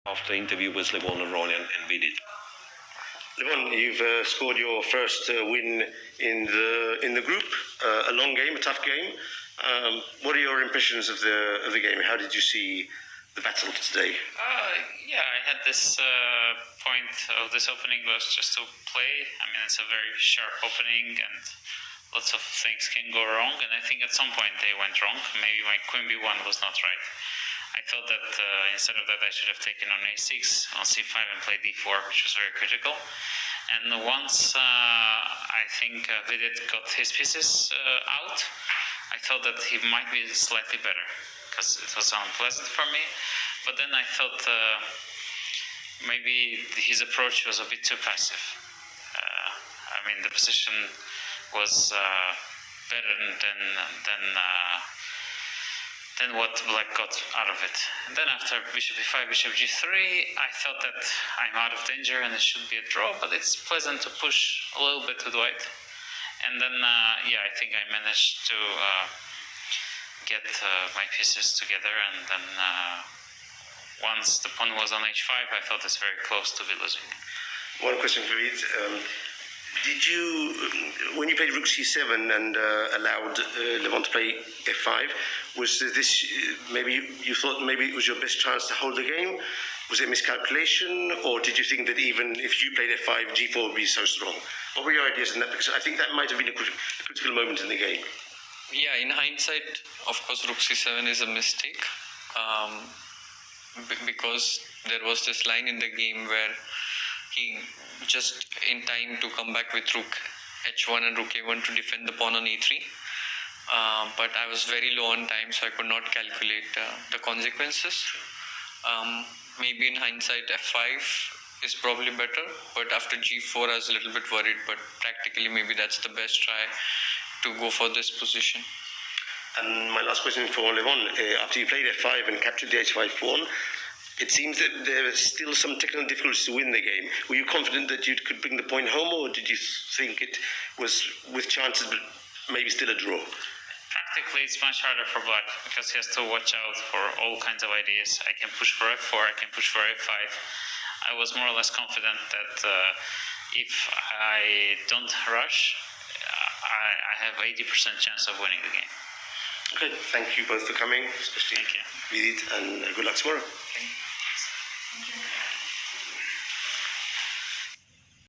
after the interview with Levon and Ronnie and Vidit. Levon, you've scored your first win in the group. A long game, a tough game. What are your impressions of the game? How did you see the battle today? Yeah, I had this point of this opening was just to play. I mean, it's a very sharp opening and lots of things can go wrong. And I think at some point they went wrong. Maybe my queen b1 was not right. I thought that instead of that I should have taken on a6, on c5 and played d4, which was very critical. And once I think Vidit got his pieces out, I thought that he might be slightly better because it was unpleasant for me. But then I thought maybe his approach was a bit too passive. I mean, the position was better than what Black got out of it. And then after bishop e5, bishop g3, I felt that I'm out of danger and it should be a draw, but it's pleasant to push a little bit with white. And then, yeah, I think I managed to get my pieces together, and then once the pawn was on h5, I felt it's very close to be losing. One question for Vidit. Did you, when you played rook c7 and allowed Levon to play f5, was this, maybe you thought maybe it was your best chance to hold the game? Was it miscalculation, or did you think that even if you played f5, g4 would be so strong? What were your ideas in that? Because I think that might have been a critical moment in the game. Yeah, in hindsight, of course, rook c7 is a mistake. Because there was this line in the game where he just in time to come back with rook h1 and rook a1 to defend the pawn on e3. But I was very low on time, so I could not calculate the consequences. Maybe in hindsight f5 is probably better, but after g4 I was a little bit worried, but practically maybe that's the best try to go for this position. And my last question for Levon, after you played f5 and captured the h5 pawn, it seems that there are still some technical difficulties to win the game. Were you confident that you could bring the point home, or did you think it was with chances but maybe still a draw? Practically, it's much harder for Black because he has to watch out for all kinds of ideas. I can push for f4, I can push for f5. I was more or less confident that if I don't rush, I have 80% chance of winning the game. Okay, thank you both for coming, especially Vidit, and good luck tomorrow. Thank you.